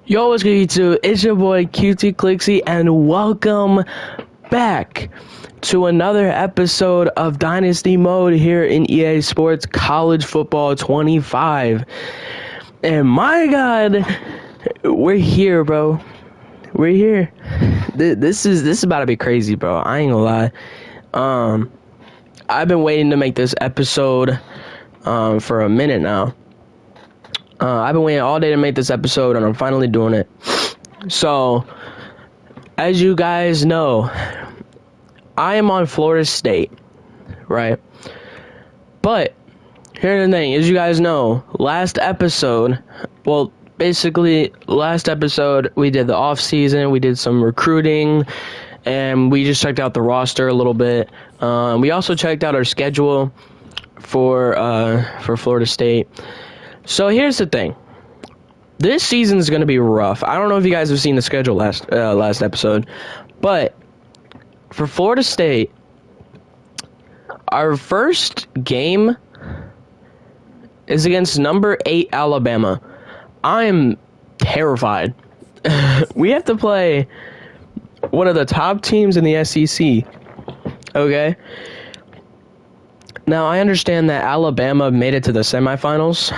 Yo, what's good, YouTube? It's your boy QT Clixy, and welcome back to another episode of Dynasty Mode here in EA Sports College Football 25. And my God, we're here, bro. We're here. This is about to be crazy, bro. I ain't gonna lie. I've been waiting to make this episode for a minute now. I've been waiting all day to make this episode, and I'm finally doing it. So, as you guys know, I am on Florida State, right? But, here's the thing, as you guys know, last episode, we did the off-season, we did some recruiting, and we just checked out the roster a little bit. We also checked out our schedule for Florida State. So here's the thing. This season is going to be rough. I don't know if you guys have seen the schedule last episode, but for Florida State, our first game is against number 8 Alabama. I'm terrified. We have to play one of the top teams in the SEC. Okay? Now, I understand that Alabama made it to the semifinals,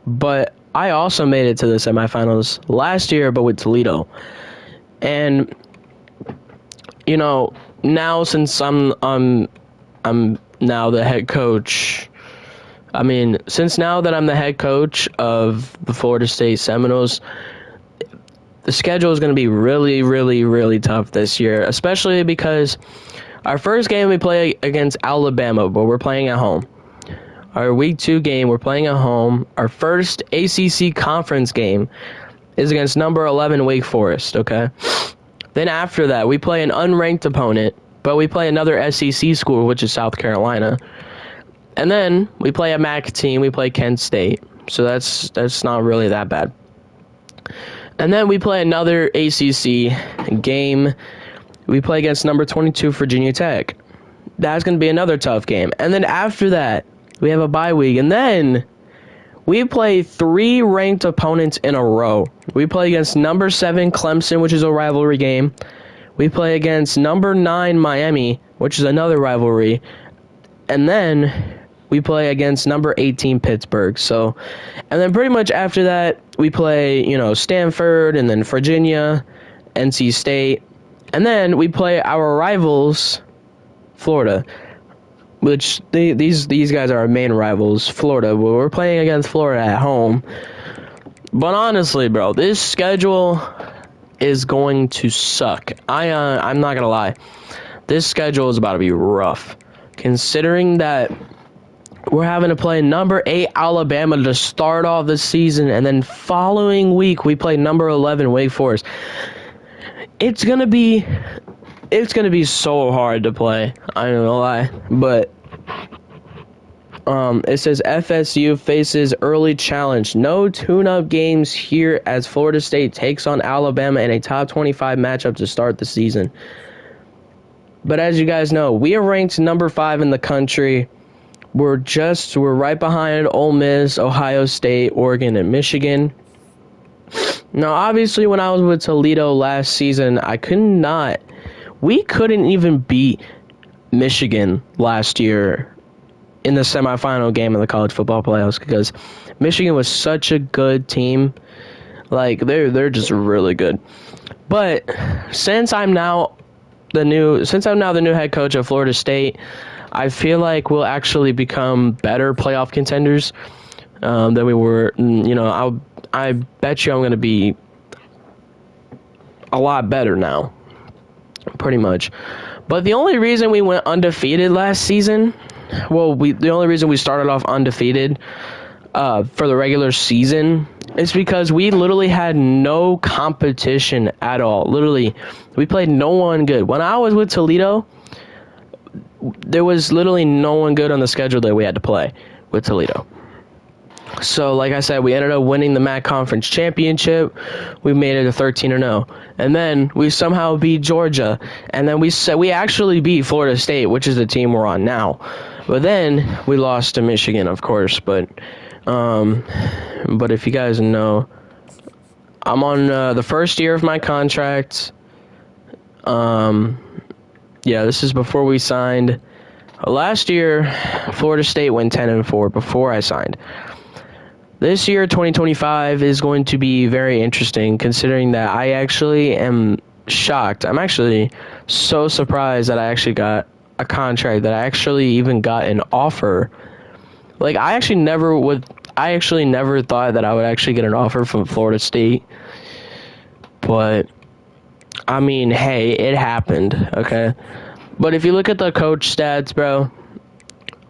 but I also made it to the semifinals last year, but with Toledo. And, you know, now since I'm now the head coach, since now that I'm the head coach of the Florida State Seminoles, the schedule is going to be really, really, really tough this year, especially because our first game we play against Alabama, but we're playing at home. Our Week 2 game, we're playing at home. Our first ACC conference game is against number 11 Wake Forest, okay? Then after that, we play an unranked opponent, but we play another SEC school, which is South Carolina. And then we play a MAC team, we play Kent State. So that's not really that bad. And then we play another ACC game. We play against number 22 Virginia Tech. That's going to be another tough game. And then after that, we have a bye week. And then we play 3 ranked opponents in a row. We play against number 7 Clemson, which is a rivalry game. We play against number 9 Miami, which is another rivalry. And then we play against number 18 Pittsburgh. So, and then pretty much after that, we play, Stanford and then Virginia, NC State. And then we play our rivals, Florida, which these guys are our main rivals, Florida. We're playing against Florida at home. But honestly, bro, this schedule is going to suck. I'm not gonna lie. This schedule is about to be rough, considering that we're having to play number 8 Alabama to start off the season, and then following week we play number 11 Wake Forest. It's gonna be so hard to play. I don't know why, but it says FSU faces early challenge. No tune-up games here as Florida State takes on Alabama in a top 25 matchup to start the season. But as you guys know, we are ranked number 5 in the country. We're right behind Ole Miss, Ohio State, Oregon, and Michigan. Now, obviously, when I was with Toledo last season, we couldn't even beat Michigan last year in the semifinal game of the college football playoffs because Michigan was such a good team. Like, they're just really good. But since I'm now the new head coach of Florida State, I feel like we'll actually become better playoff contenders than we were. I bet you I'm going to be a lot better now, pretty much. But the only reason we went undefeated last season, the only reason we started off undefeated for the regular season is because we literally had no competition at all. Literally, we played no one good. When I was with Toledo, there was literally no one good on the schedule that we had to play with Toledo. So, like I said, we ended up winning the MAC Conference Championship. We made it a 13-0. And then we somehow beat Georgia. And then we actually beat Florida State, which is the team we're on now. But then we lost to Michigan, of course. But if you guys know, I'm on the first year of my contract. Yeah, this is before we signed. Last year, Florida State went 10-4 before I signed. This year, 2025, is going to be very interesting, considering that I actually am shocked. I'm actually so surprised that I actually got a contract, that I actually even got an offer. Like, I actually never thought that I would actually get an offer from Florida State. But, I mean, hey, it happened, okay? But if you look at the coach stats, bro,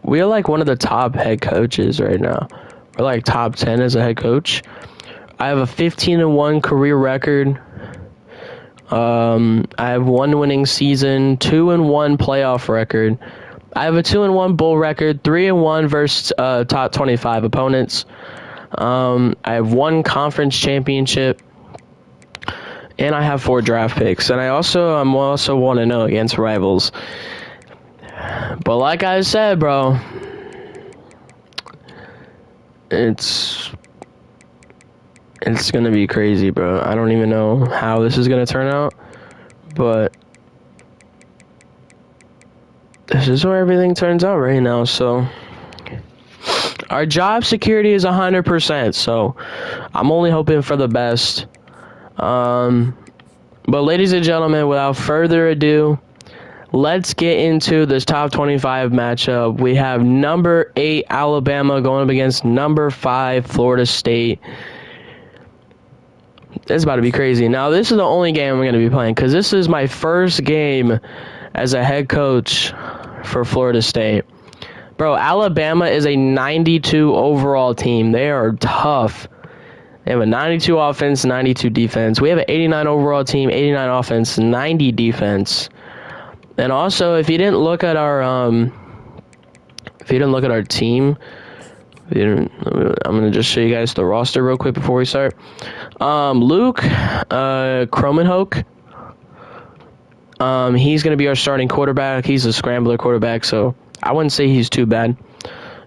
we're like one of the top head coaches right now. We're like top 10 as a head coach. I have a 15-1 career record. I have 1 winning season, 2-1 playoff record. I have a 2-1 bowl record, 3-1 versus top 25 opponents. I have 1 conference championship, and I have 4 draft picks. And I'm also 1-0 against rivals. But like I said, bro, it's gonna be crazy, bro. I don't even know how this is gonna turn out, but this is where everything turns out right now. So our job security is 100%. So I'm only hoping for the best. But ladies and gentlemen, without further ado, let's get into this top 25 matchup. We have number 8 Alabama going up against number 5 Florida State. It's about to be crazy. Now, this is the only game I'm going to be playing because this is my first game as a head coach for Florida State. Bro, Alabama is a 92 overall team. They are tough. They have a 92 offense, 92 defense. We have an 89 overall team, 89 offense, 90 defense. And also, if you didn't look at our team, I'm gonna just show you guys the roster real quick before we start. Luke Cromenhoek, he's gonna be our starting quarterback. He's a scrambler quarterback, so I wouldn't say he's too bad.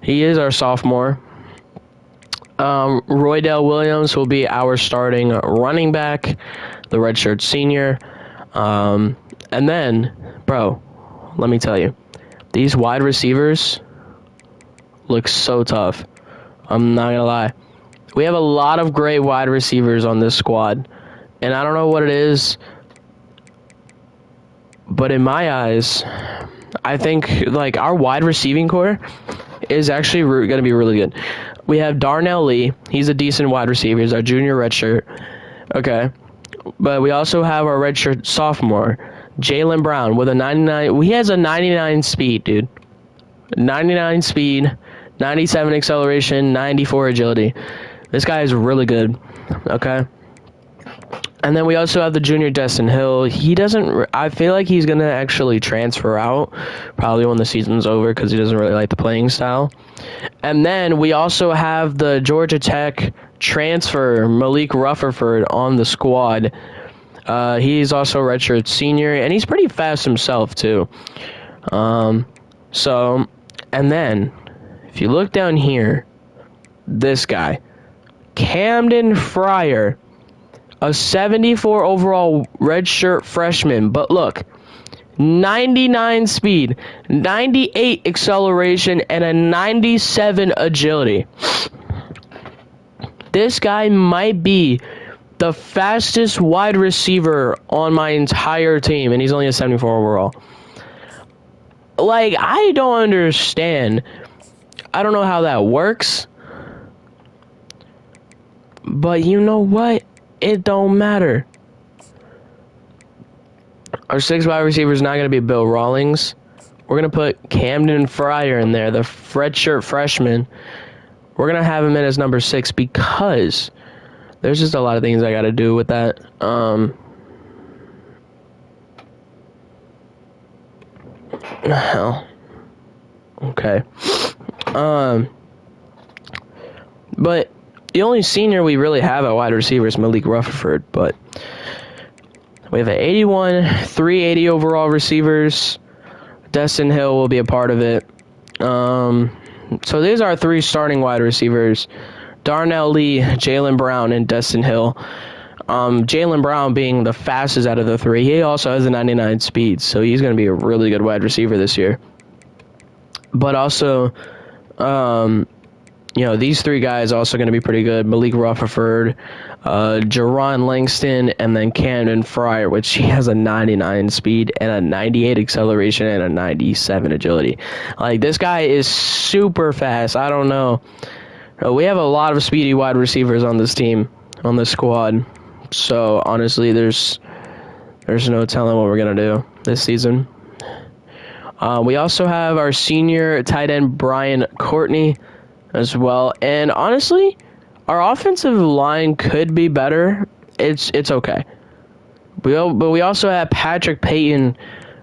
He is our sophomore. Roydell Williams will be our starting running back, the redshirt senior. And then, bro, let me tell you, these wide receivers look so tough. I'm not gonna lie. We have a lot of great wide receivers on this squad, and I don't know what it is, but in my eyes, I think like our wide receiving core is actually going to be really good. We have Darnell Lee. He's a decent wide receiver. He's our junior redshirt. Okay. But we also have our redshirt sophomore, Jalen Brown, with a 99. He has a 99 speed, dude. 99 speed, 97 acceleration, 94 agility. This guy is really good. Okay. And then we also have the junior Destin Hill. I feel like he's going to actually transfer out probably when the season's over because he doesn't really like the playing style. And then we also have the Georgia Tech transfer, Malik Rutherford, on the squad. He's also a redshirt senior, and he's pretty fast himself, too. And then, if you look down here, this guy, Camden Fryer, a 74 overall redshirt freshman. But look, 99 speed, 98 acceleration, and a 97 agility. This guy might be the fastest wide receiver on my entire team, and he's only a 74 overall. Like, I don't understand. I don't know how that works. But you know what? It don't matter. Our 6 wide receiver is not going to be Bill Rawlings. We're going to put Camden Fryer in there, the redshirt freshman. We're going to have him in as number 6 because there's just a lot of things I got to do with that. Hell. Okay. But the only senior we really have at wide receiver is Malik Rutherford, but we have an 81, 380 overall receivers. Destin Hill will be a part of it. So these are our 3 starting wide receivers: Darnell Lee, Jalen Brown, and Destin Hill. Jaylen Brown being the fastest out of the three, he also has a 99 speed, so he's going to be a really good wide receiver this year. But also, these three guys also going to be pretty good. Malik Rutherford, Jerron Langston, and then Camden Fryer, which he has a 99 speed and a 98 acceleration and a 97 agility. Like, this guy is super fast. I don't know. We have a lot of speedy wide receivers on this team, on this squad. So, honestly, there's no telling what we're going to do this season. We also have our senior tight end, Brian Courtney, as well. And honestly, our offensive line could be better. It's okay. But we also have Patrick Payton,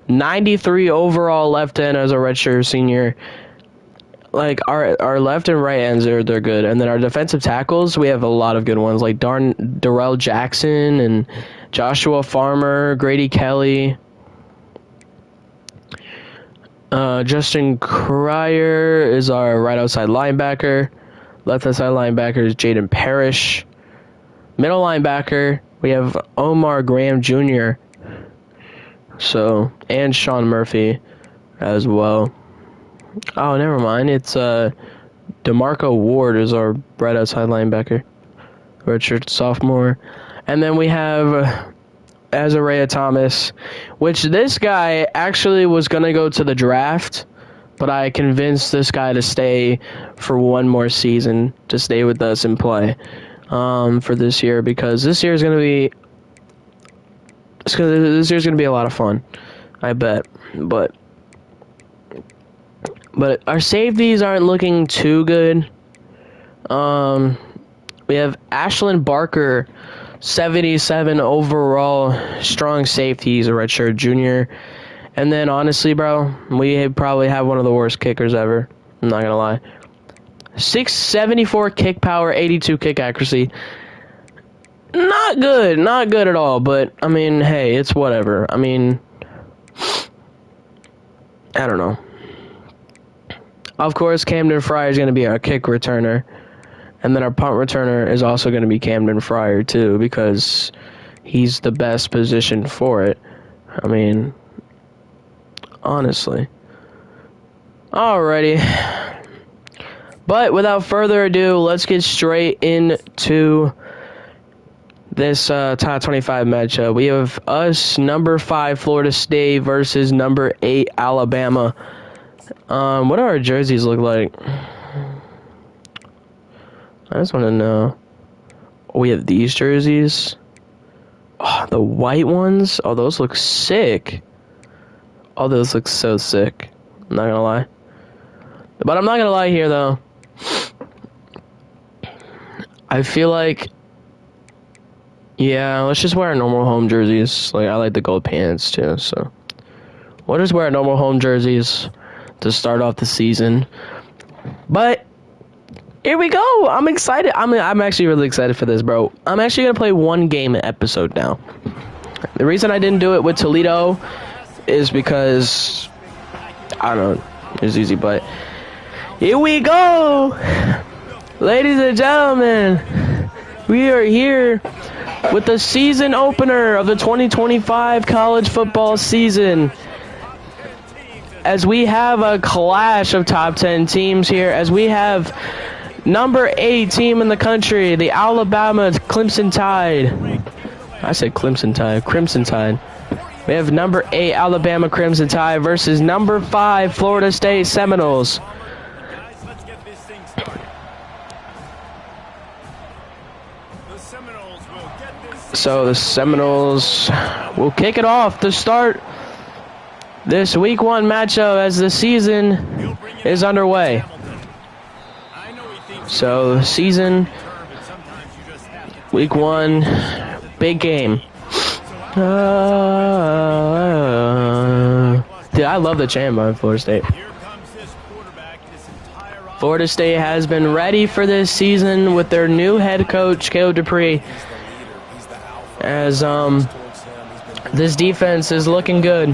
93 overall left end as a redshirt senior. Like, our left and right ends, they're good. And then our defensive tackles, we have a lot of good ones, like Darrell Jackson and Joshua Farmer, Grady Kelly. Justin Cryer is our right outside linebacker. Left outside linebacker is Jaden Parrish. Middle linebacker, we have Omar Graham Jr. And Sean Murphy as well. Oh, never mind. It's DeMarco Ward is our right outside linebacker. Redshirt sophomore. And then we have Azariah Thomas, which this guy actually was going to go to the draft, but I convinced this guy to stay for one more season, to stay with us and play for this year, because this year is going to be a lot of fun, I bet. But our safeties aren't looking too good. We have Ashlyn Barker, 77 overall, strong safety. He's a redshirt junior. And then, honestly, bro, we probably have one of the worst kickers ever. I'm not going to lie. 674 kick power, 82 kick accuracy. Not good. Not good at all. But, I mean, hey, it's whatever. I mean, I don't know. Of course, Camden Fryer is going to be our kick returner. And then our punt returner is also going to be Camden Fryer, too, because he's the best position for it. I mean, honestly. Alrighty. But without further ado, let's get straight into this top 25 matchup. We have us, number 5 Florida State versus number 8 Alabama. What do our jerseys look like? I just want to know. We have these jerseys. Oh, the white ones. Oh, those look sick. Oh, those look so sick. I'm not gonna lie. But I'm not gonna lie here, though. I feel like, yeah, let's just wear our normal home jerseys. Like, I like the gold pants, too, so. We'll just wear our normal home jerseys to start off the season. But here we go. I'm excited. I'm actually really excited for this, bro. I'm actually going to play one game an episode now. The reason I didn't do it with Toledo is because, I don't know, it's easy, but here we go. Ladies and gentlemen, we are here with the season opener of the 2025 college football season. As we have a clash of top 10 teams here, as we have number 8 team in the country, the Alabama Crimson Tide. I said Crimson Tide. Crimson Tide. We have number 8 Alabama Crimson Tide versus number 5 Florida State Seminoles. So the Seminoles will kick it off to start this week 1 matchup as the season is underway. So season, week 1, big game. Dude, I love the chant by Florida State. Florida State has been ready for this season with their new head coach, Caleb Dupree, as this defense is looking good.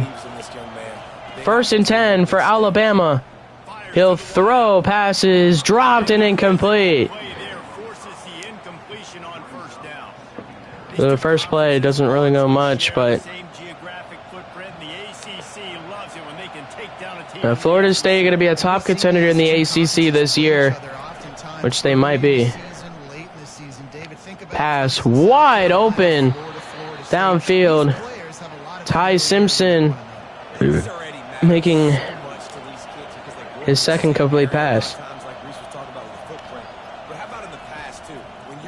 1st and 10 for Alabama. He'll throw, passes, dropped and incomplete. The first play doesn't really go much, but Florida State going to be a top contender in the ACC this year, which they might be. Pass wide open downfield. Ty Simpson making his second complete pass.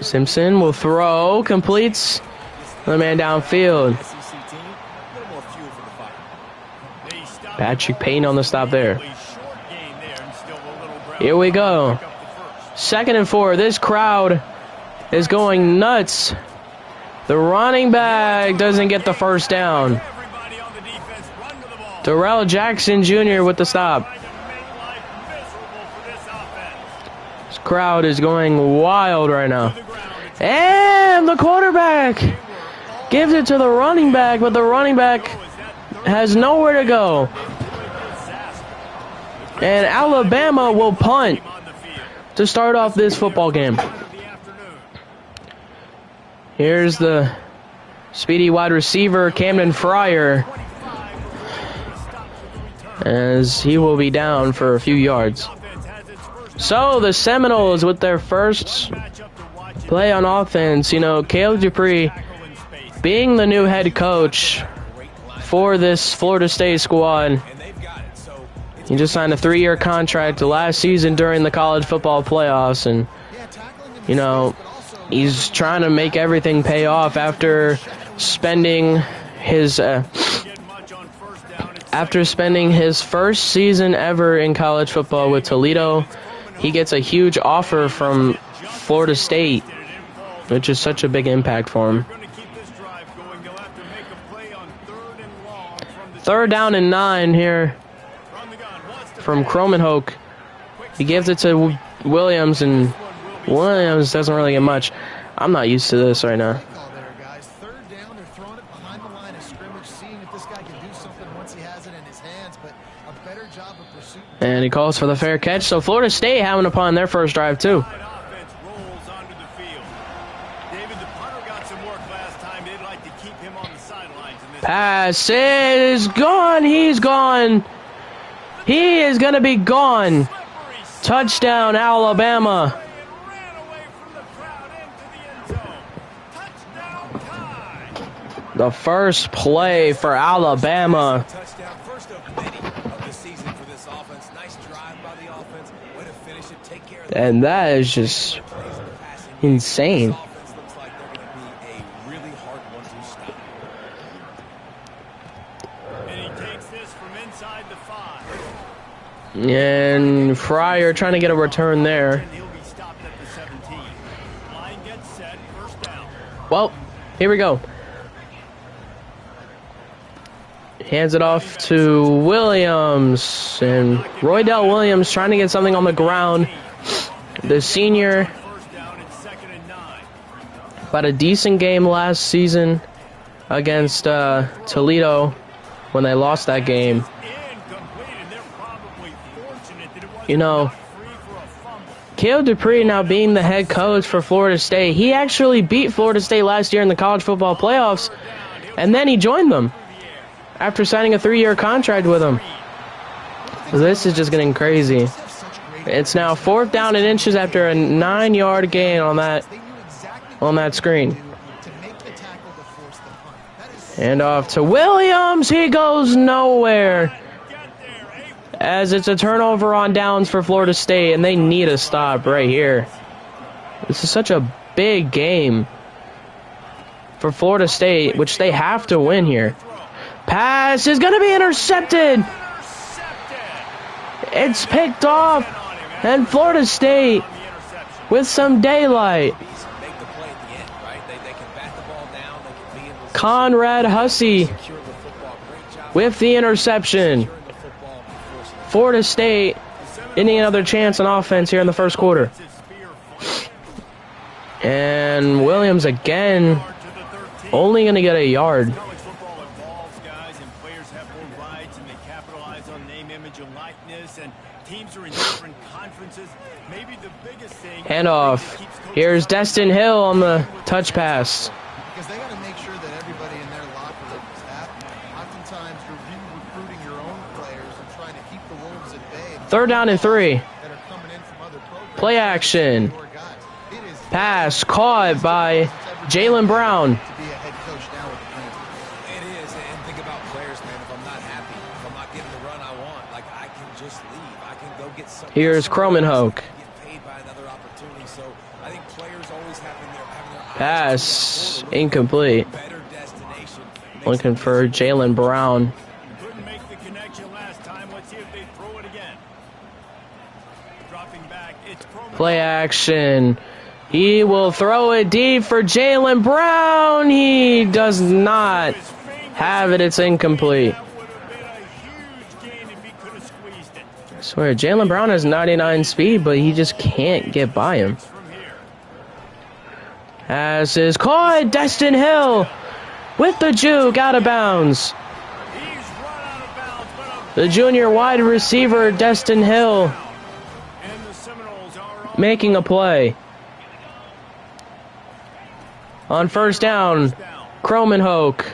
Simpson will throw, completes the man downfield. Patrick Payne on the stop there. Here we go. 2nd and 4. This crowd is going nuts. The running back doesn't get the first down. Darrell Jackson Jr. with the stop. This crowd is going wild right now. And the quarterback gives it to the running back, but the running back has nowhere to go. And Alabama will punt to start off this football game. Here's the speedy wide receiver, Camden Fryer, as he will be down for a few yards. So the Seminoles with their first play on offense. You know, Caleb Dupree being the new head coach for this Florida State squad. He just signed a 3-year contract last season during the college football playoffs, and you know, he's trying to make everything pay off after spending his first season ever in college football with Toledo. He gets a huge offer from Florida State, which is such a big impact for him. 3rd down and 9 here from Cromenhoek. He gives it to Williams, and Williams doesn't really get much. I'm not used to this right now. And he calls for the fair catch. So Florida State having a punt on their first drive too. Pass is gone. He's gone. He is going to be gone. Touchdown, Alabama. The first play for Alabama. And that is just insane. And Fryer trying to get a return there. Well, here we go. Hands it off to Williams. And Roydell Williams trying to get something on the ground. The senior had a decent game last season against Toledo when they lost that game. You know, Caleb Dupree now being the head coach for Florida State, he actually beat Florida State last year in the college football playoffs, and then he joined them after signing a 3-year contract with them. This is just getting crazy. It's now 4th down and inches after a 9-yard gain on that screen. And off to Williams. He goes nowhere, as it's a turnover on downs for Florida State, and they need a stop right here. This is such a big game for Florida State, which they have to win here. Pass is going to be intercepted. It's picked off, and Florida State with some daylight. Conrad Hussey with the interception. Florida State getting another chance on offense here in the first quarter. And Williams again, only going to get a yard. Handoff. Here's Destin Hill on the touch pass. Third down and 3. Play action. Pass caught by Jaylen Brown. Here's Cromenhoek. Pass incomplete. Looking for Jaylen Brown. Couldn't make the connection last time. Let's see if they throw it again. Dropping back, it's Play action. He will throw it deep for Jaylen Brown. He does not have it. It's incomplete. I swear, Jaylen Brown has 99 speed, but he just can't get by him. Pass is caught. Destin Hill with the juke out of bounds. The junior wide receiver, Destin Hill, making a play. On first down, Cromenhoek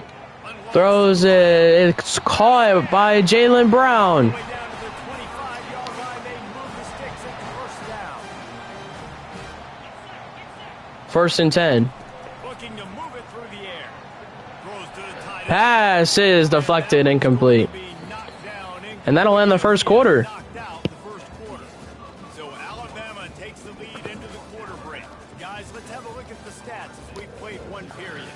throws it. It's caught by Jaylen Brown. First and 10. Pass is deflected, incomplete. And that'll end the first quarter. So Alabama takes the lead into the quarter break. Guys, let's have a look at the stats as we played one period.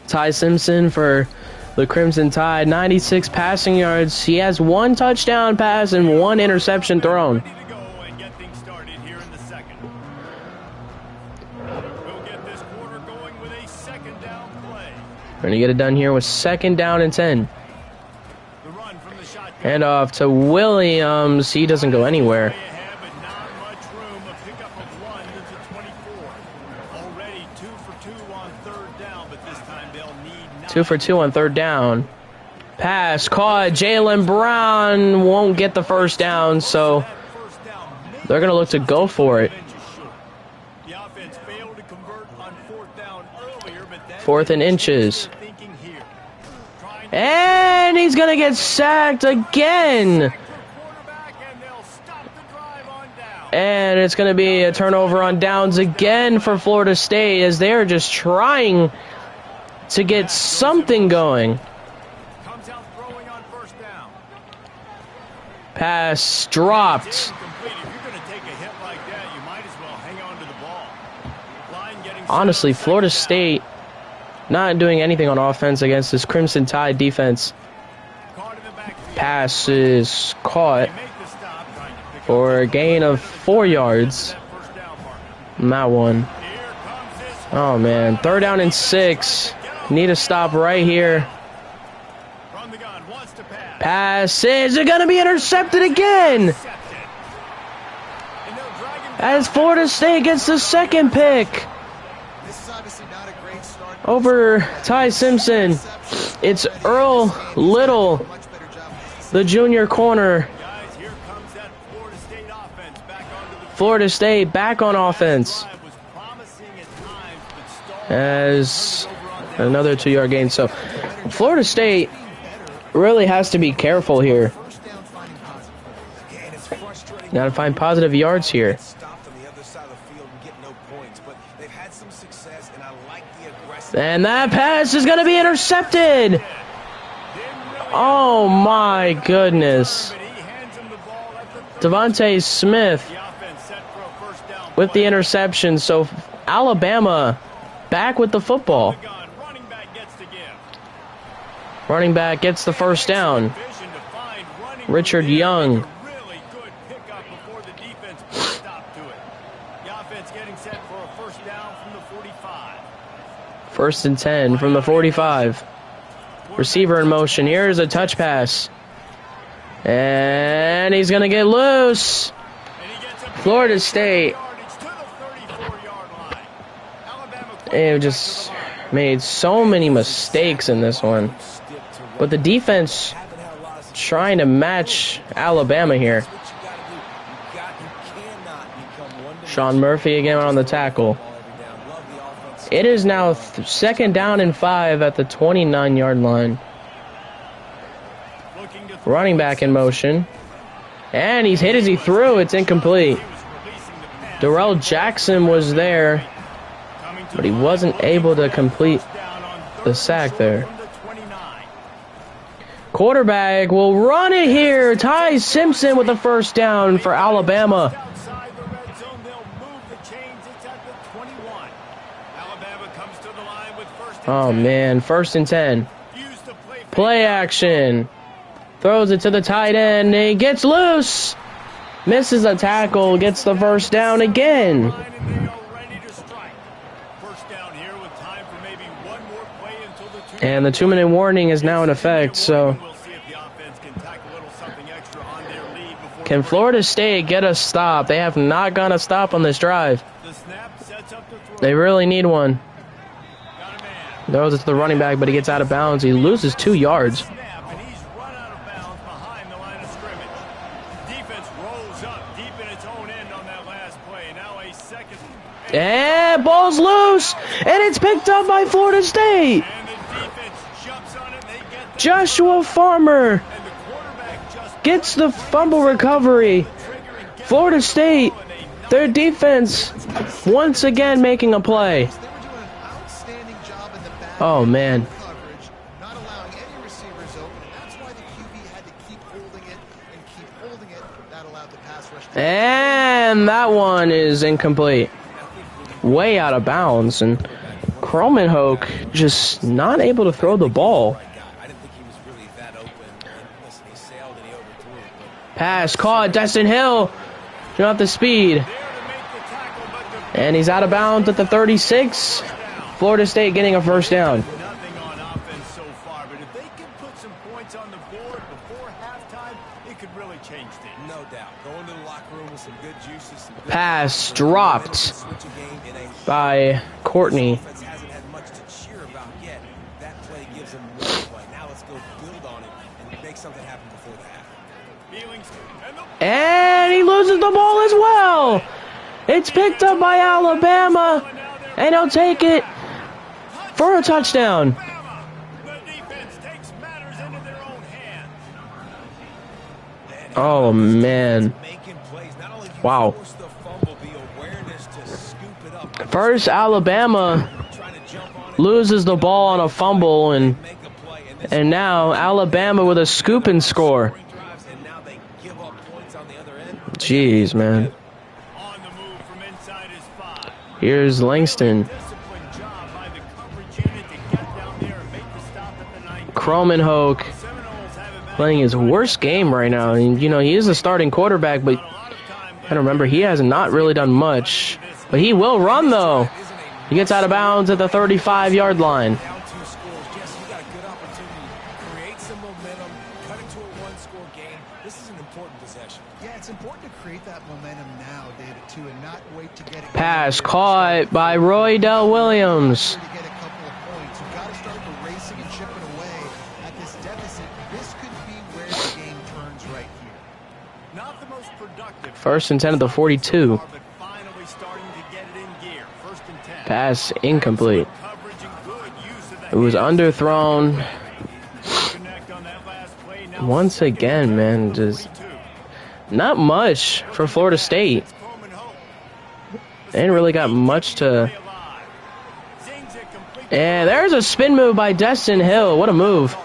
Ty Simpson for the Crimson Tide, 96 passing yards. He has 1 touchdown pass and 1 interception thrown. Ready to go and get things started here in the second. We'll get this quarter going with a second down play. We're going to get it done here with second down and 10. The run from the shotgun. Hand off to Williams. He doesn't go anywhere. But not much room. A pickup of 1 to the 24. Already 2 for 2 on third down, but this time they'll need 9. 2 for 2 on third down. Pass caught. Jaylen Brown won't get the first down, so they're going to look to go for it. The offense failed to convert on fourth down earlier, but that 4th and inches. thinking here. And he's going to get sacked again. And it's going to be a turnover on downs again for Florida State as they're just trying to get something going. Comes out throwing on first down. Pass dropped. Incomplete. If you're going to take a hit like that, you might as well hang on to the ball. Line getting set Honestly, for Florida second down. State not doing anything on offense against this Crimson Tide defense. Caught in the backfield. Pass is caught They make the stop, trying to pick for up a gain of 4 yards. that first down marker. On that one. Here comes this Oh, man. Third down and 6. Need a stop right here. from the gun. Wants to pass. Pass is going to be intercepted again. Intercepted. And they'll drag him As Florida State gets the second pick This is obviously not a great start. over Ty Simpson. It's Earl Little, Much better job. the junior corner. Guys, here comes that Florida State offense back onto the Florida State back on offense drive. Was promising at times, but stalled as another 2-yard gain. So Florida State really has to be careful here. First down finding positive. Yeah, and it's frustrating. Got to find positive yards here. Stopped on the other side of the field and get no points, but they've had some success, and I like the aggressive. And that pass is going to be intercepted. Oh my goodness. but he hands him the ball at the Devontae Smith The offense set for a first down with the play. interception. So Alabama back with the football. The gun. Running back gets to give. Running back gets the first down. Vision to find running Richard room there. Young. Make a really good pickup before the defense put a stop to it. The offense getting set for a first down from the 45. First and 10 from the 45. Receiver in motion. Here's a touch pass. And he's going to get loose. And he gets a Florida State, yardage to the 34-yard line. Alabama they just made so many mistakes in this one. But the defense trying to match Alabama here. Sean Murphy again on the tackle. It is now second down and 5 at the 29-yard line. looking to Running back in motion. And he's hit as he threw. It's incomplete. Darrell Jackson was there, but he wasn't able to complete the sack there. Quarterback will run it here. Ty Simpson with the first down for Alabama. Oh, man. 1st and 10. Play action. Throws it to the tight end. He gets loose. Misses a tackle. Gets the first down again. And the 2-minute warning is now in effect, so can Florida State get a stop? They have not got a stop on this drive. They really need one. Throws it to the running back, but he gets out of bounds. He loses 2 yards. And ball's loose, and it's picked up by Florida State. Joshua Farmer gets the fumble recovery. Florida State, their defense, once again making a play. Oh, man. And that one is incomplete. Way out of bounds, and Kromenhoek just not able to throw the ball. Pass caught. Destin Hill not the speed, and he's out of bounds at the 36. Florida State getting a first down. Nothing on offense so far, but if they can put some points on the board before halftime, it could really change things. No doubt. Going to the locker room with some good juices. Some good Pass dropped by Courtney. Offense hasn't had much to cheer about yet. That play gives them one play. Now let's go build on it and make something happen before the half. And he loses the ball as well. It's picked up by Alabama, and he'll take it for a touchdown. Oh, man. Wow. First, Alabama loses the ball on a fumble, and now Alabama with a scoop and score. Jeez, man. Here's Langston. Kromenhoek playing his worst game right now. And, you know, he is a starting quarterback, but I don't remember, he has not really done much. But he will run, though. He gets out of bounds at the 35-yard line. Pass caught by Roydell Williams. First and 10 at the 42. Pass incomplete. It was underthrown. Once again, man, just not much for Florida State. They ain't really got much to... And there's a spin move by Destin Hill. What a move.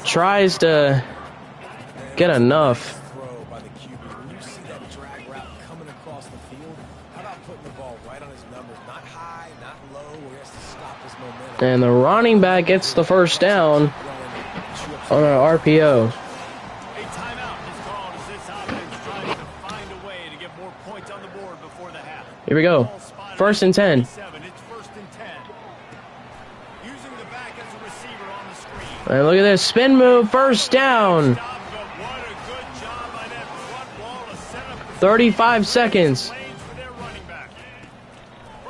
Tries to get enough. And the running back gets the first down on an RPO. Here we go. First and 10. And look at this spin move. First down. 35 seconds.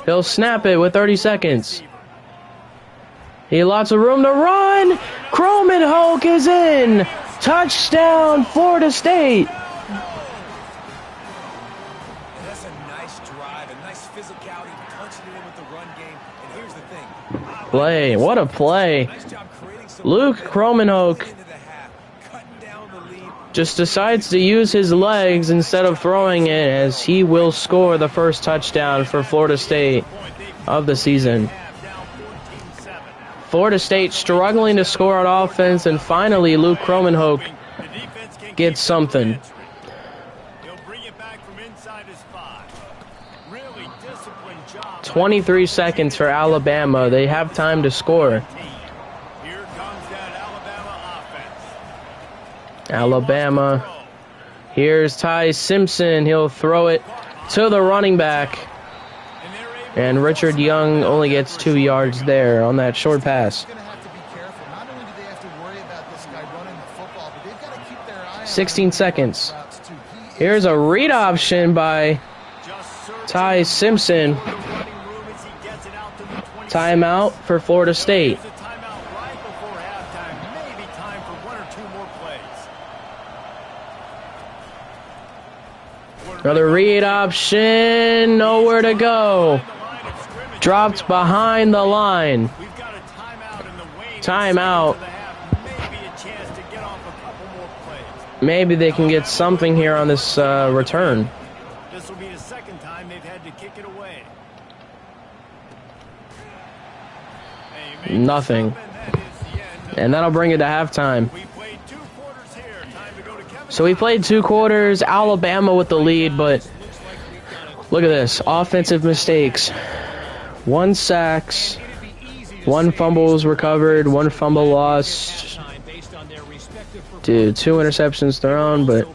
He'll snap it with 30 seconds. He lots of room to run. Kromenhoek is in. Touchdown, Florida State. That's a nice drive, a nice physicality, punching it in with the run game. And here's the thing. Play. What a play. Nice job creating some Luke Kromenhoek into the half, cutting down the lead, just decides to use his legs instead of throwing it, as he will score the first touchdown for Florida State of the season. Florida State struggling to score on offense, and finally Luke Kromenhoek gets something. 23 seconds for Alabama. They have time to score. Alabama. Here's Ty Simpson. He'll throw it to the running back. And Richard Young only gets 2 yards there on that short pass. 16 seconds. Here's a read option by Ty Simpson. Timeout for Florida State. Another read option, nowhere to go. Dropped behind the line. Timeout. Maybe they can get something here on this return. This will be the second time they've had to kick it away. Nothing. And that'll bring it to halftime. So we played 2 quarters, Alabama with the lead, but look at this. Offensive mistakes. 1 sacks, 1 fumbles recovered, 1 fumble lost. Dude, 2 interceptions thrown, but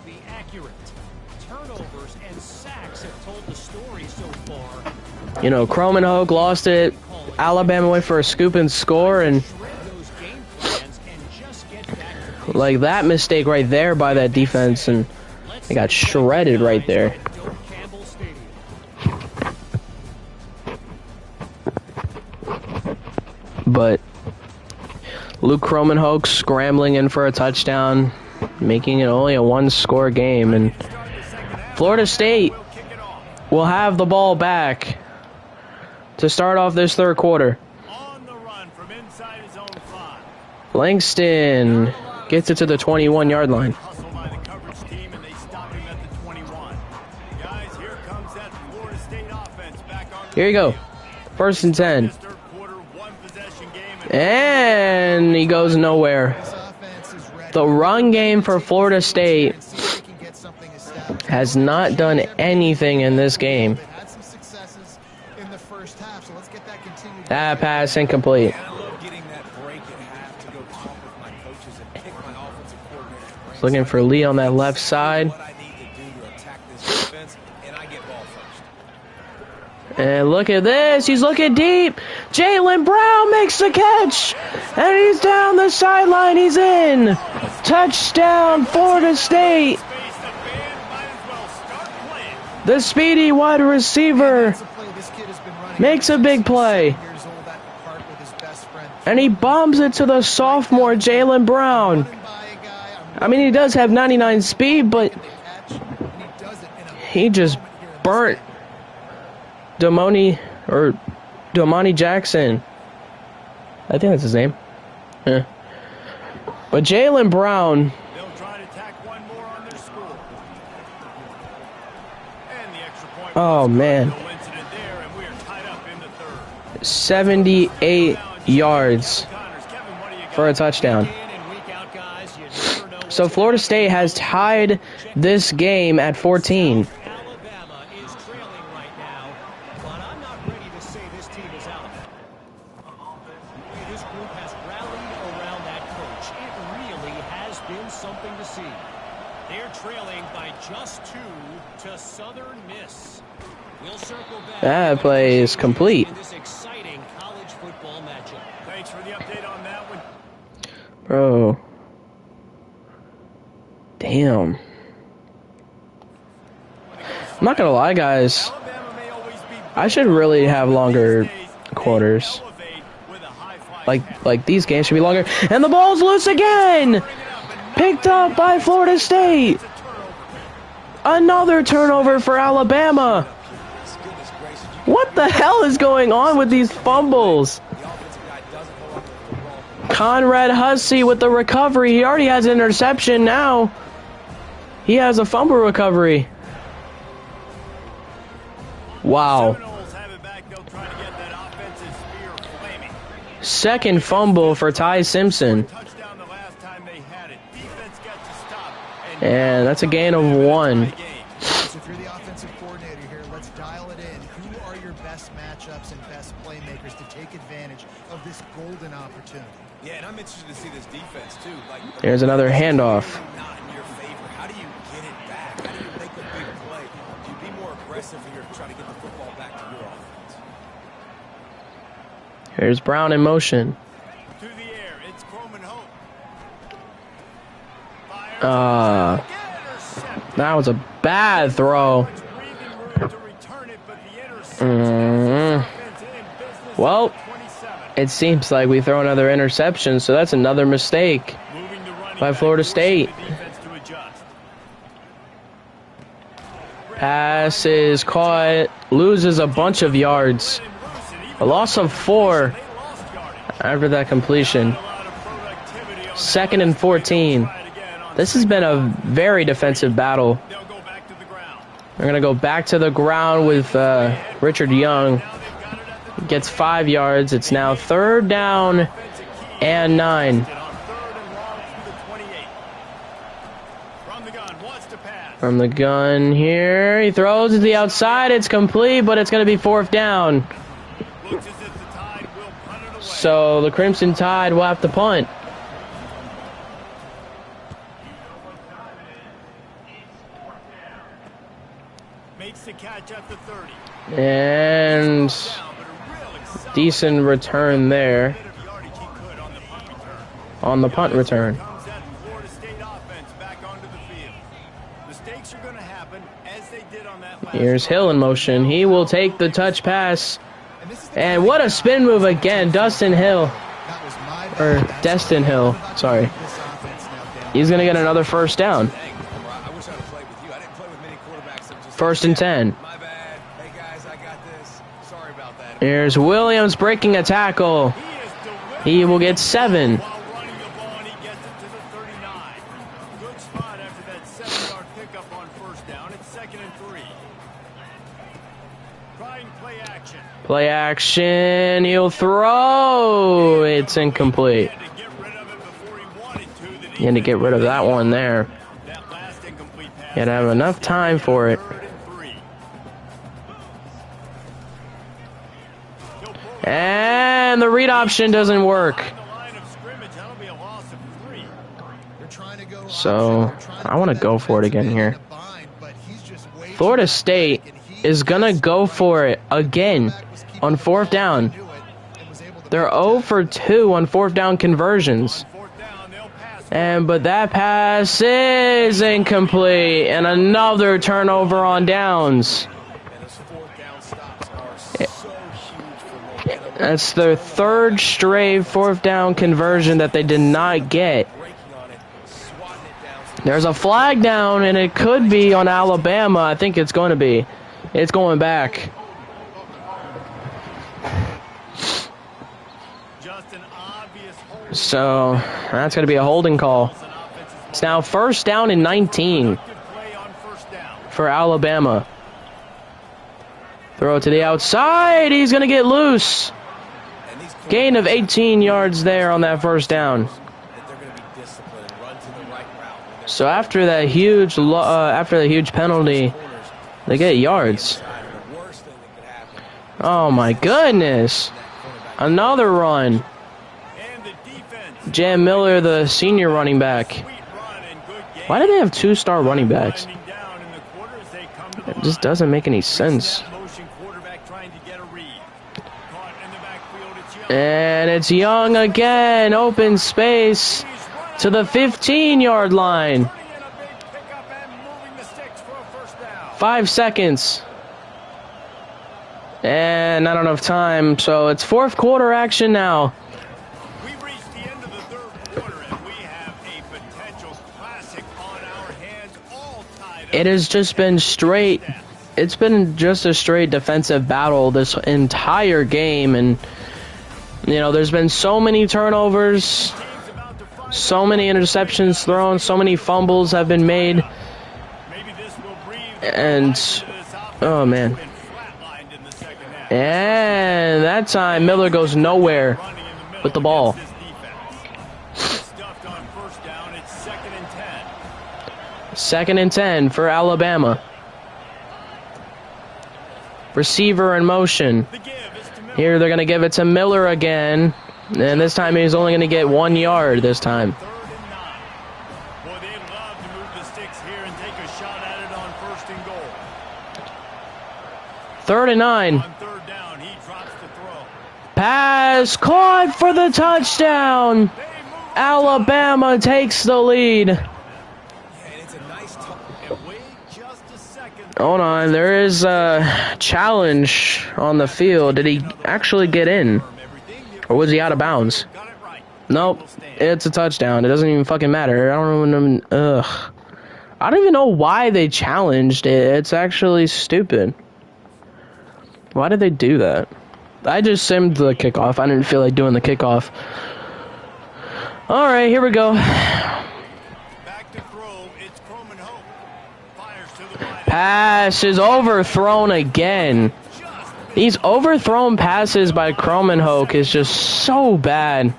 you know, Kromenhoek lost it. Alabama went for a scoop and score, and like that mistake right there by that defense, and they got shredded right there. But Luke Kromenhoek scrambling in for a touchdown, making it only a 1-score game, and Florida State will have the ball back to start off this third quarter. Langston gets it to the 21-yard line. Here you go. 1st and 10. And he goes nowhere. The run game for Florida State has not done anything in this game. That pass incomplete. Looking for Lee on that left side. And look at this. He's looking deep. Jaylen Brown makes the catch. And he's down the sideline. He's in. Touchdown, Florida State. The speedy wide receiver makes a big play. And he bombs it to the sophomore, Jaylen Brown. I mean, he does have 99 speed, but he just burnt Domani Jackson. I think that's his name. Yeah. But Jaylen Brown, They'll try to tack one more on their score. And the extra point. oh man, No incident there, and we are tied up in the third. 78 yards for a touchdown. So Florida State has tied this game at 14. Alabama is trailing right now, but I'm not ready to say this team is out. This group has rallied around that coach. It really has been something to see. They're trailing by just 2 to Southern Miss. We'll circle back. That play is complete. This exciting college football matchup. Thanks for the update on that one. Bro. Damn. I'm not gonna lie, guys. I should really have longer quarters. Like these games should be longer. And the ball's loose again! Picked up by Florida State. Another turnover for Alabama. What the hell is going on with these fumbles? Conrad Hussey with the recovery. He already has an interception now. He has a fumble recovery. Wow. Seminoles have it back. They'll try to get that offensive spear flaming. Second fumble for Ty Simpson. Touchdown the last time they had it. Defense got to stop. And that's a gain of 1. So if you're the offensive coordinator here, let's dial it in. Who are your best matchups and best playmakers to take advantage of this golden opportunity? Yeah, and I'm interested to see this defense too. Like, Here's another handoff. not in your favor. How do you get it back? How do you make a big play? Do you be more aggressive here to try to get the football back to your offense? Here's Brown in motion. To the air. It's Croman Hope. That was a bad throw. Well, it seems like we throw another interception, so that's another mistake by Florida State. Pass is caught, loses a bunch of yards. A loss of 4 after that completion. 2nd and 14. This has been a very defensive battle. We're going to go back to the ground with Richard Young. Gets 5 yards. It's now 3rd down and 9. From the gun here. He throws to the outside. It's complete, but it's going to be 4th down. So the Crimson Tide will have to punt. Makes the catch at the 30. And decent return there on the punt return. Comes that Florida State offense back onto the field. Mistakes are going to happen as they did on that last Here's Hill in motion. He will take the touch pass. And what a spin move again. Destin Hill. Sorry. He's going to get another 1st down. I wish I'd have played with you. I didn't play with many quarterbacks that just 1st and 10. my bad. Hey guys, I got this. Sorry about that. Here's Williams breaking a tackle. He will get 7. while running the ball, and he gets it to the 39. Good spot after that 7-yard pickup on 1st down. It's 2nd and 3. Trying play action. Play action. He'll throw. It's incomplete. Had to get rid of it before he wanted to. You had to get rid of that one there. That last incomplete pass. You had to have enough time for it. 3rd and 3. And the read option doesn't work. On the line of scrimmage, that'll be a loss of 3. They're trying to go So, I want to go for it again here. Florida State is going to go for it again on 4th down. They're 0 for 2 on 4th down conversions. 4th down, they'll pass. But that pass is incomplete. And another turnover on downs. And those 4th down stops are so huge for momentum. That's their 3rd straight 4th down conversion that they did not get. Breaking on it, swatting it down. There's a flag down, and it could be on Alabama. I think it's going to be. It's going back. Just an obvious hold. So that's going to be a holding call. It's now 1st down and 19 Good play on 1st down. for Alabama. Throw it to the outside. He's going to get loose. And these Gain of 18 yards there on that 1st down. that they're going to be disciplined and run to the right route. So after that huge penalty, they get yards. The worst thing that could happen. Oh my goodness. Another run. And the defense. Jam Miller, the senior running back. Sweet run and good game. Why do they have 2-star running backs? Winding down in the quarter as they come to the It just line. doesn't make any sense. That motion quarterback trying to get a read. Caught in the backfield, it's Young. And it's Young again. Open space He's running, to the 15-yard line. turning in a big pickup and moving the sticks for a 1st down. 5 seconds. And not enough time. So it's 4th quarter action now. We've reached the end of the 3rd quarter, and we have a potential classic on our hands, all tied up. It has just been straight. It's been just a straight defensive battle this entire game. And, you know, there's been so many turnovers, Team's about to find so many interceptions thrown, so many fumbles have been made. And, oh man. And that time, Miller goes nowhere with the ball. Stuffed on first down. It's 2nd and 10. 2nd and 10 for Alabama. Receiver in motion. The give is to Miller. Here they're going to give it to Miller again. And this time he's only going to get 1 yard this time. 3rd and 9. Boy, they'd love to move the sticks here and take a shot at it on 1st and goal. 3rd and 9. On 3rd down, he drops the throw. Pass caught for the touchdown. Alabama takes the lead. And it's a nice And wait just a second. Hold on, there is a challenge on the field. Did he actually get in? Or was he out of bounds? Got it right. Nope, it's a touchdown. It doesn't even fucking matter. I don't even, I don't even know why they challenged it. It's actually stupid. Why did they do that? I just simmed the kickoff. I didn't feel like doing the kickoff. Alright, here we go. Back to throw. It's Croman Hope. Fires to the right. Pass is overthrown again. These overthrown passes by Croman Hoke is just so bad.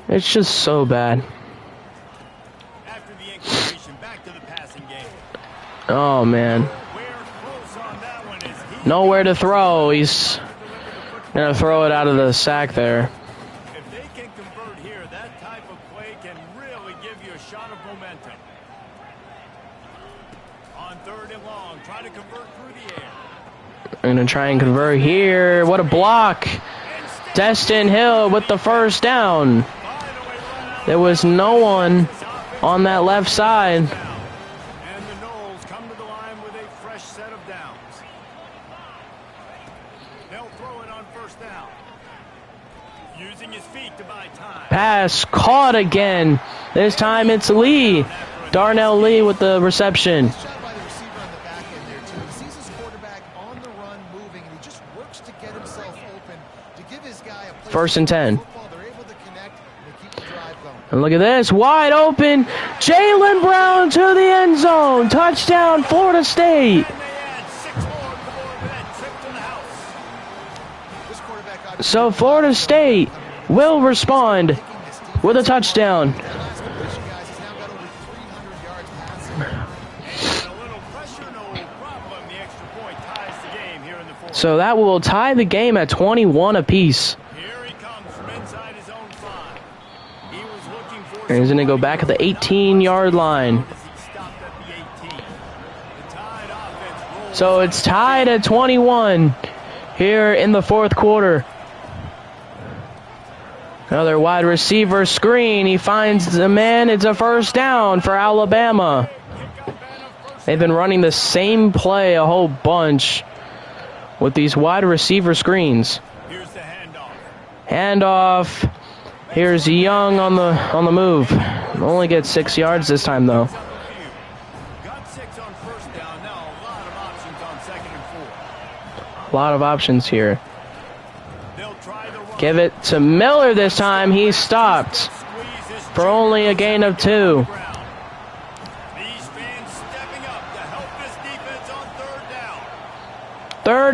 It's just so bad. After the inclination, back to the passing game. Oh, man. Where close on that one is he. Nowhere to throw. He's going to throw it out of the sack there. If they can convert here, that type of play can really give you a shot of momentum. On 3rd and long, try to convert through the air. I'm going to try and convert here. What a block. Destin Hill with the first down. There was no one on that left side. And the Knowles come to the line with a fresh set of downs. They'll throw it on 1st down. Using his feet to buy time. Pass caught again. This time it's Lee. Darnell Lee with the reception. Shot by the receiver on the back end there, too. He sees his quarterback on the run moving, and he just works to get himself open to give his guy a place 1st and 10. football. They're able to connect, and they keep the drive going. And look at this, wide open. Jaylen Brown to the end zone. Touchdown, Florida State. And they add 6 more with that trip to the house. This quarterback obviously So Florida State will respond with a touchdown. last completion, guys, has now got over 300 yards passing. And a little pressure, no problem. The extra point ties the game here in the 4th. So that will tie the game at 21 apiece. Here he comes from inside his own 5. He was looking for. And he's going to go back at the 18-yard line. As he stopped at the 18. The Tide offense rolls. So it's tied at 21 here in the 4th quarter. Another wide receiver screen. He finds the man. It's a first down for Alabama. They've been running the same play a whole bunch with these wide receiver screens. Here's the handoff. Handoff. Here's Young on the move. Only gets 6 yards this time though. Got 6 on 1st down. Now a lot of options on 2nd and 4. A lot of options here. They'll try the run. Give it to Miller this time. He's stopped Squeeze his for only a gain of 2. ground. These fans stepping up to help this defense on 3rd down.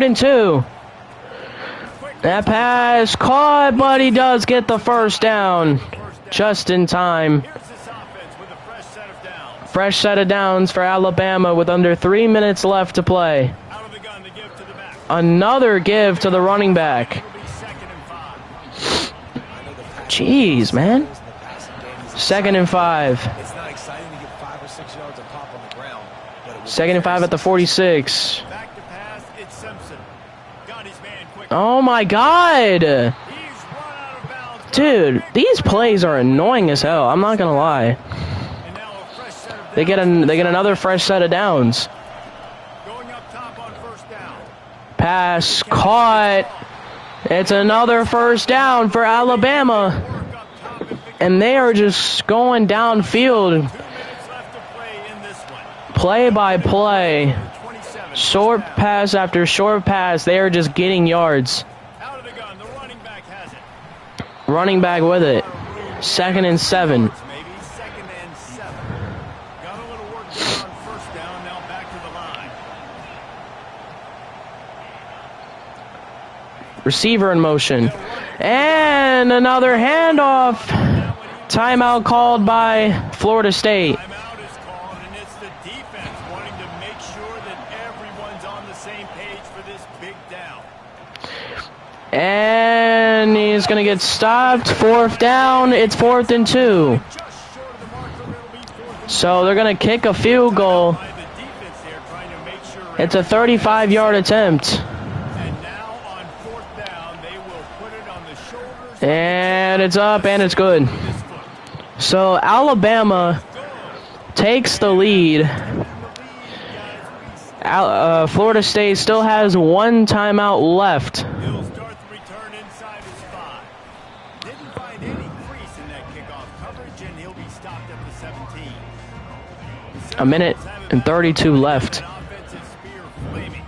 3rd and 2. That pass caught, but he does get the first down just in time. Here's this offense with a fresh set of downs. Fresh set of downs for Alabama with under 3 minutes left to play. Out of the gun to give to the back. Another give to the running back. It'll be 2nd and 5. Jeez, man. 2nd and 5. It's not exciting to get 5 or 6 yards of pop on the ground, but it will 2nd and 5 at the 46. Back to pass. It's Simpson. Got his man quick. Oh my God. He's run out of bounds. Dude, these plays are annoying as hell. I'm not gonna lie. And now a fresh set of They get another fresh set of downs. going up top on 1st down. Pass caught. It's another first down for Alabama. Work up top and pick And they are just going downfield, 2 minutes left to play in this one. play by play. 27. Short pass after short pass. They are just getting yards. Out of the gun. The running back has it. Running back with it. 2nd and 7. Maybe 2nd and 7. Got a little work done on 1st down. Now back to the line. Receiver in motion. And another handoff. Timeout called by Florida State. Timeout is called, and it's the defense wanting to make sure that everyone's on the same page for this big down. And he's going to get stopped. 4th down. It's 4th and 2. Just short of the marker, it'll be 4th and So they're going to kick a field goal. by the defense there, trying to make sure. It's a 35-yard attempt. And now on 4th down, they will put it on the shoulders. And it's up and it's good. This foot. So Alabama takes the lead. Florida State still has 1 timeout left. He'll start the return inside his 5. Didn't find any crease in that kickoff coverage, and he'll be stopped at the 17. A minute and 32 left. An offensive spear flaming.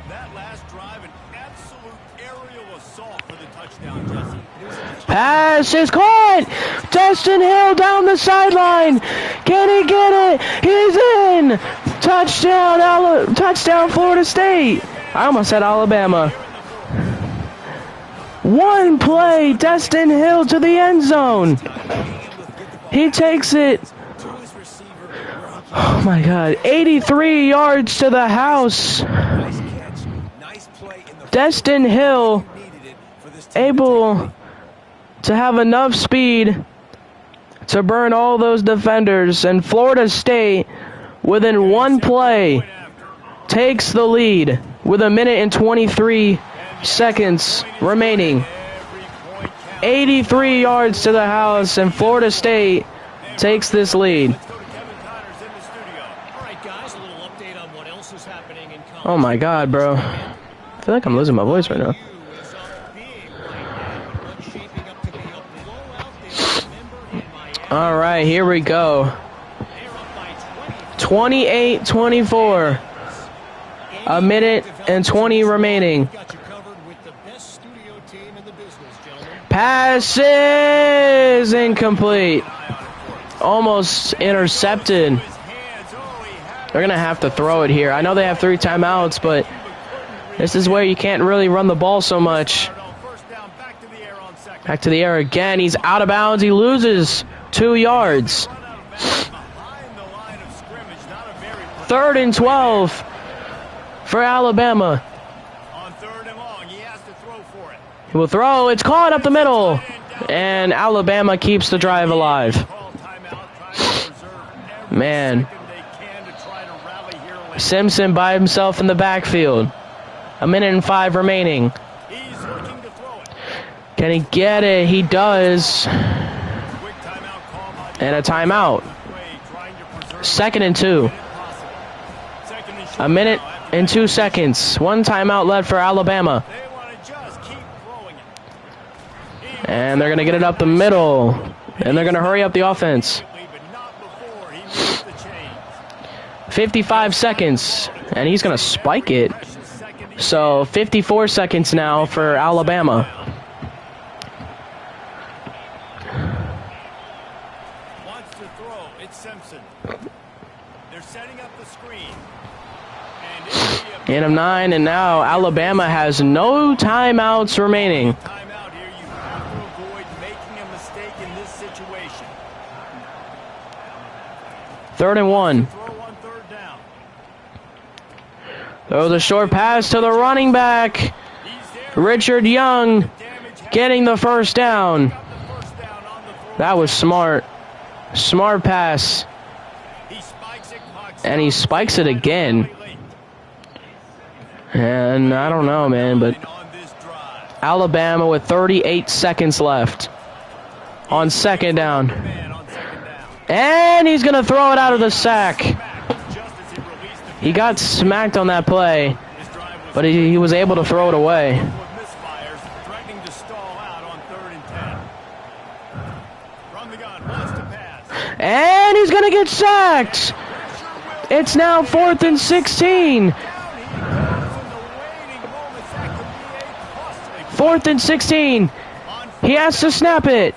That last drive, an absolute aerial assault for the touchdown, Jesse. Pass is caught. Destin Hill down the sideline. Can he get it? He's in. Touchdown, touchdown Florida State. I almost said Alabama. 1 play, Destin Hill to the end zone. He takes it. Oh my God, 83 yards to the house. Destin Hill able to have enough speed to burn all those defenders, and Florida State, within 1 play, takes the lead with 1 minute and 23 seconds remaining. 83 yards to the house, and Florida State takes this lead. Oh my God, bro. I feel like I'm losing my voice right now. All right, here we go. 28-24. 1 minute and 20 remaining. Pass is incomplete. Almost intercepted. They're going to have to throw it here. I know they have 3 timeouts, but this is where you can't really run the ball so much. Back to the air again. He's out of bounds. He loses 2 yards. 3rd and 12 for Alabama. On 3rd and long, he has to throw for it. He will throw. It's caught up the middle. And Alabama keeps the drive alive. Man. Simpson by himself in the backfield. 1 minute and 5 remaining. He's looking to throw it. Can he get it? He does. Quick timeout call by And a timeout. trying to preserve 2nd and 2. second and short 1 minute now after and 2 seconds. 1 timeout left for Alabama. they want to just keep throwing it. And they're going to get it up the middle. And they're going to hurry up the offense. But not before he moves the chains. 55 seconds. And he's going to spike it. So 54 seconds now for Alabama. Wants to throw. It's Simpson. They're setting up the screen. And it'll be a Gain of 9, and now Alabama has no timeouts remaining. timeout here. You have to avoid making a mistake in this situation. 3rd and 1. Throw on 3rd down. Throws a short pass to the running back. He's there. Richard Young getting the 1st down. Got the 1st down on the throw. That was smart. Smart pass. He spikes it, clocks And he out. spikes it again. Very late And I don't know, man, but on this drive. Alabama with 38 seconds left on 2nd down. Man on 2nd down. And he's going to throw it out of the sack. Just as he released the He got smacked on that play, his drive was but he was able to throw it away. with misfires, threatening to stall out on 3rd and 10. From the gun, wants to pass. And he's going to get sacked. It's now 4th and 16. Down he goes in the waiting moments. That could be a costly 4th and 16. on He has to snap it.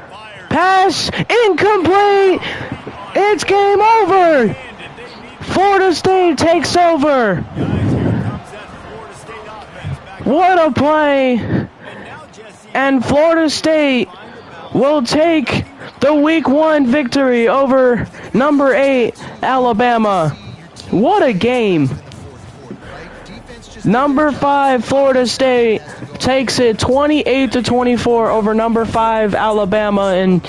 fire. Pass incomplete. It's game over. Florida State takes over. Guys, here comes that Florida State offense back What a play! And now Jesse And Florida State find the balance. will take the Week 1 victory over number 8 Alabama. What a game! Number 5 Florida State takes it 28-24 over number 5 Alabama, and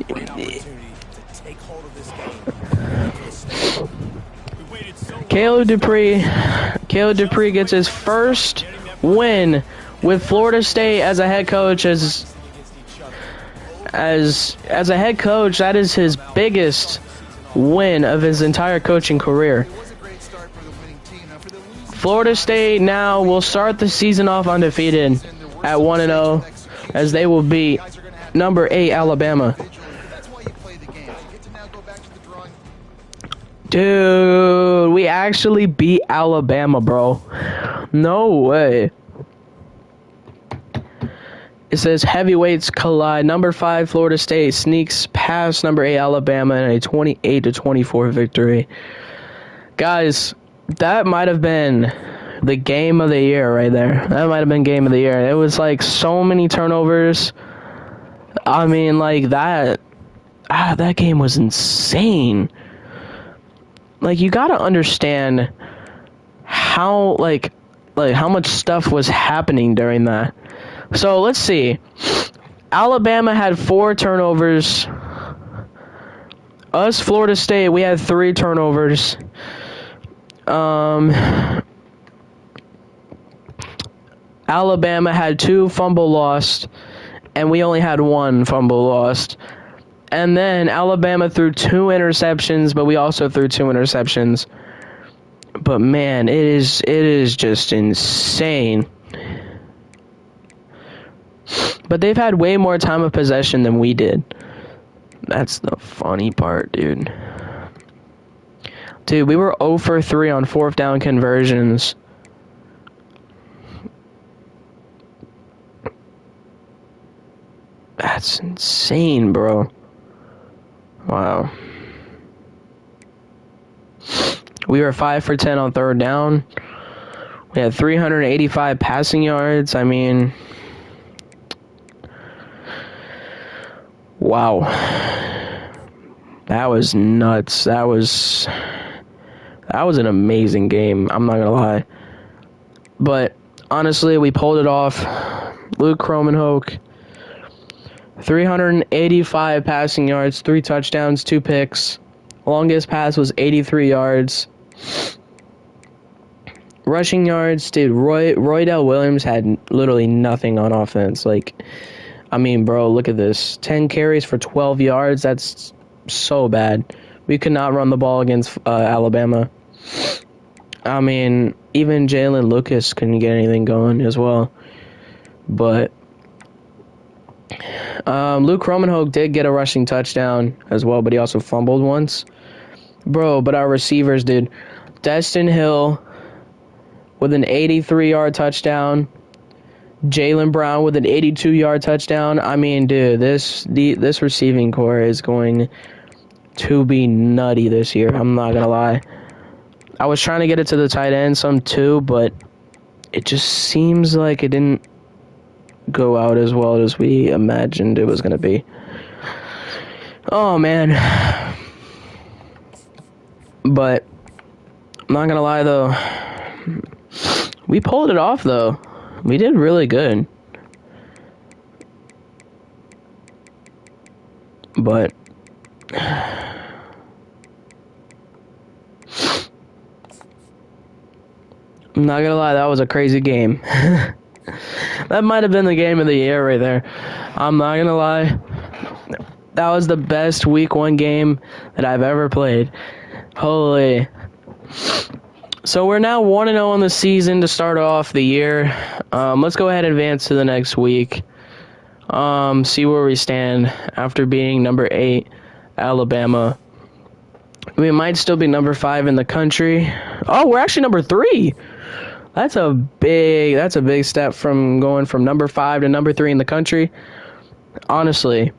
Great opportunity to take hold of this game. We waited so long. Caleb Dupree gets his first win with Florida State as a head coach. As a head coach, that is his biggest win of his entire coaching career. It was a great start for the winning team. Now for the losing Florida State now will start the season off undefeated at 1-0, as they will beat number 8 Alabama. that's why you play the game. You get to now go back to the drawing. Dude, we actually beat Alabama, bro. No way. It says heavyweights collide. Number 5 Florida State sneaks past number 8 Alabama in a 28-24 victory. Guys, that might have been the game of the year right there. That might have been game of the year. It was like so many turnovers. I mean, like that game was insane. Like, you gotta understand how how much stuff was happening during that. So let's see. Alabama had 4 turnovers. Us, Florida State, we had 3 turnovers. Alabama had 2 fumble lost, and we only had 1 fumble lost. And then Alabama threw 2 interceptions, but we also threw 2 interceptions. But man, it is just insane. But they've had way more time of possession than we did. That's the funny part, dude. Dude, we were 0 for 3 on 4th down conversions. That's insane, bro. Wow. We were 5 for 10 on 3rd down. We had 385 passing yards. I mean, wow. That was nuts. That was an amazing game. I'm not going to lie. But honestly, we pulled it off. Luke Kromenhoek, 385 passing yards, 3 touchdowns, 2 picks. Longest pass was 83 yards. Rushing yards, dude, Roydell Williams had literally nothing on offense. Like, I mean, bro, look at this. 10 carries for 12 yards. That's so bad. We could not run the ball against Alabama. I mean, even Jalen Lucas couldn't get anything going as well. But Luke Kromenhoek did get a rushing touchdown as well, but he also fumbled once. Bro, but our receivers, dude. Destin Hill with an 83-yard touchdown. Jaylen Brown with an 82-yard touchdown. I mean, dude, this receiving core is going to be nutty this year. I'm not going to lie. I was trying to get it to the tight end some too, but it just seems like it didn't go out as well as we imagined it was going to be. Oh, man. But I'm not going to lie, though. We pulled it off, though. We did really good. But I'm not gonna lie, that was a crazy game. That might have been the game of the year right there. I'm not gonna lie. That was the best week 1 game that I've ever played. Holy. So we're now 1-0 on the season to start off the year. Let's go ahead and advance to the next week. See where we stand after being number 8, Alabama. We might still be number 5 in the country. Oh, we're actually number 3. That's a big step from going from number 5 to number 3 in the country. Honestly,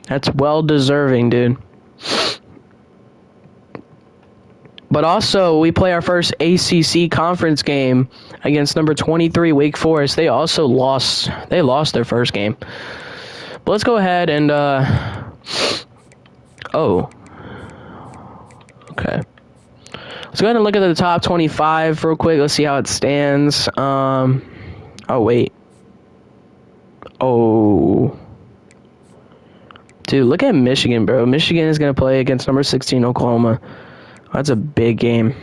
that's well deserving, dude. But also, we play our first ACC conference game against number 23 Wake Forest. They also lost. They lost their first game. But let's go ahead and oh, okay. Let's go ahead and look at the top 25 real quick. Let's see how it stands. Oh wait. Oh. Dude, look at Michigan, bro. Michigan is going to play against number 16 Oklahoma. That's a big game.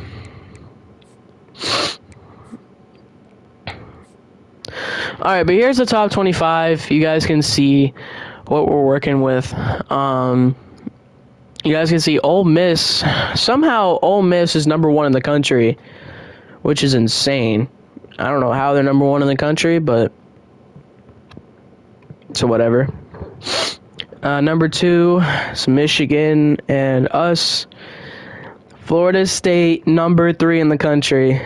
Alright, but here's the top 25. You guys can see what we're working with. You guys can see Ole Miss. Somehow, Ole Miss is number 1 in the country, which is insane. I don't know how they're number 1 in the country, but so whatever. Number 2 is Michigan and us. Florida State, number 3 in the country.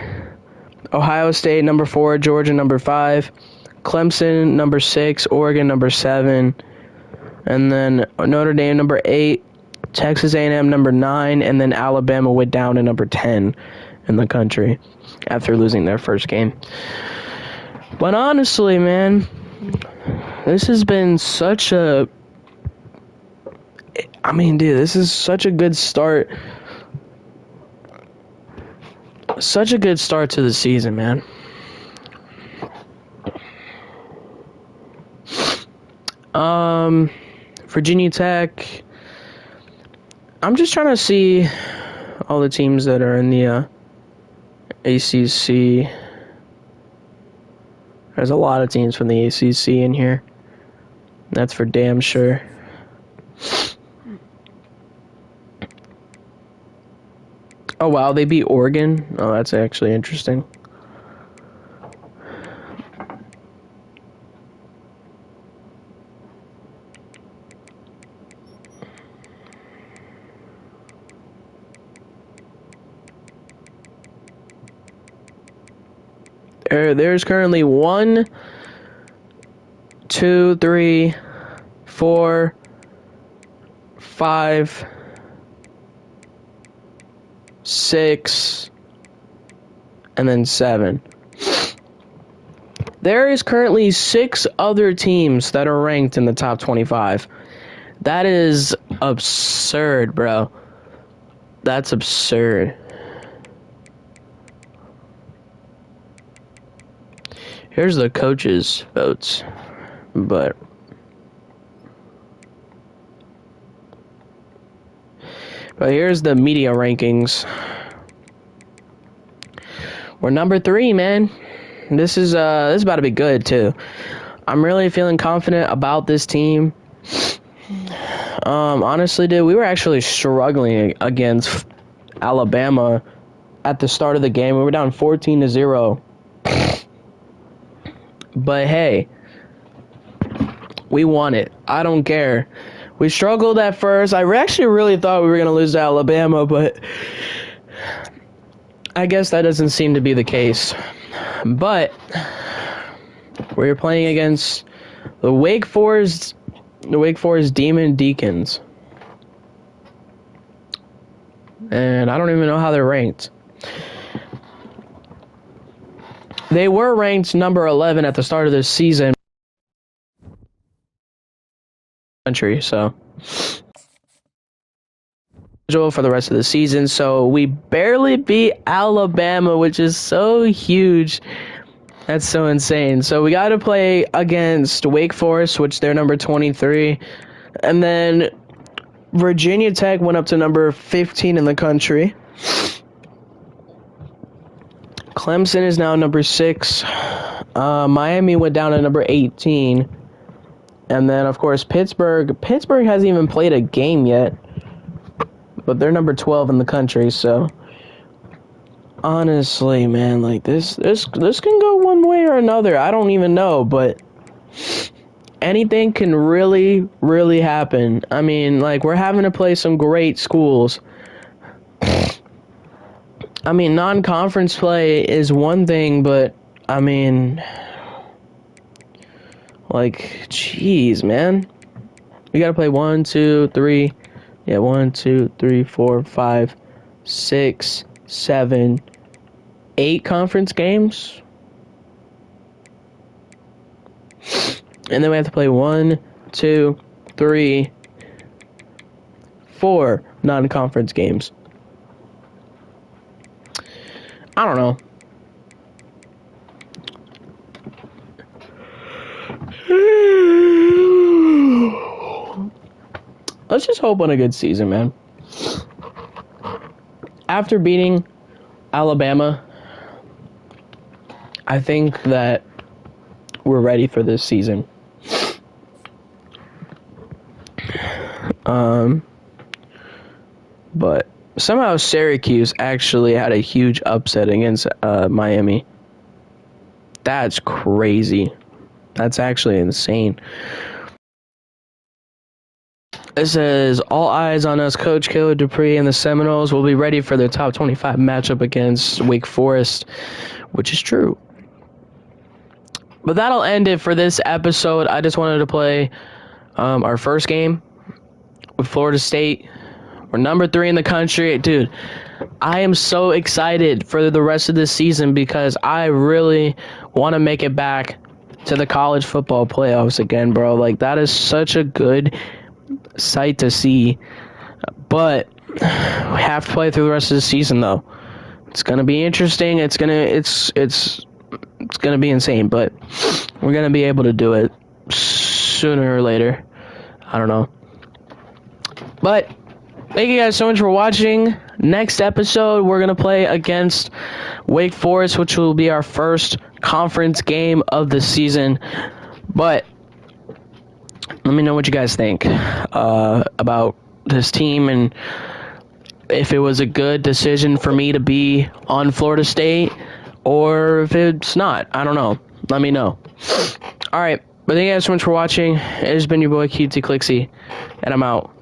Ohio State, number 4. Georgia, number 5. Clemson, number 6. Oregon, number 7. And then Notre Dame, number 8. Texas A&M, number 9. And then Alabama went down to number 10 in the country after losing their first game. But honestly, man, this has been such a... I mean, dude, this is such a good start. Such a good start to the season, man. Virginia Tech. I'm just trying to see all the teams that are in the ACC. There's a lot of teams from the ACC in here. That's for damn sure. Oh, wow, they beat Oregon? Oh, that's actually interesting. There's currently 1, 2, 3, 4, 5, 6, and then 7. There is currently 6 other teams that are ranked in the top 25. That is absurd, bro. That's absurd. Here's the coaches' votes, but here's the media rankings. We're number 3, man. This is about to be good too. I'm really feeling confident about this team. Honestly, dude, we were actually struggling against Alabama at the start of the game. We were down 14-0. But hey, we won it. I don't care. We struggled at first. I actually really thought we were going to lose to Alabama, but I guess that doesn't seem to be the case. But we're playing against the Wake Forest Demon Deacons. And I don't even know how they're ranked. They were ranked number 11 at the start of this season. So for the rest of the season, so we barely beat Alabama, which is so huge. That's so insane. So we got to play against Wake Forest, which they're number 23, and then Virginia Tech went up to number 15 in the country. Clemson is now number 6. Miami went down to number 18. And then, of course, Pittsburgh. Pittsburgh hasn't even played a game yet. But they're number 12 in the country, so... Honestly, man, like, this can go one way or another. I don't even know, but... Anything can really, really happen. I mean, like, we're having to play some great schools. I mean, non-conference play is one thing, but, I mean, like, jeez, man. We gotta play 1, 2, 3, 4, 5, 6, 7, 8 conference games. And then we have to play 1, 2, 3, 4 non-conference games. I don't know. Let's just hope on a good season, man. After beating Alabama, I think that we're ready for this season. But somehow Syracuse actually had a huge upset against Miami. That's crazy. That's actually insane. It says, all eyes on us. Coach Caleb Dupree and the Seminoles will be ready for their top 25 matchup against Wake Forest, which is true. But that'll end it for this episode. I just wanted to play our first game with Florida State. We're number 3 in the country. Dude, I am so excited for the rest of this season because I really want to make it back to the college football playoffs again, bro. Like, that is such a good sight to see. But we have to play through the rest of the season, though. It's going to be interesting. It's going to be insane, but we're going to be able to do it sooner or later. I don't know. But thank you guys so much for watching. Next episode, we're going to play against Wake Forest, which will be our first conference game of the season. But let me know what you guys think about this team and if it was a good decision for me to be on Florida State or if it's not. I don't know. Let me know. All right. But thank you guys so much for watching. It has been your boy, QT Clixy, and I'm out.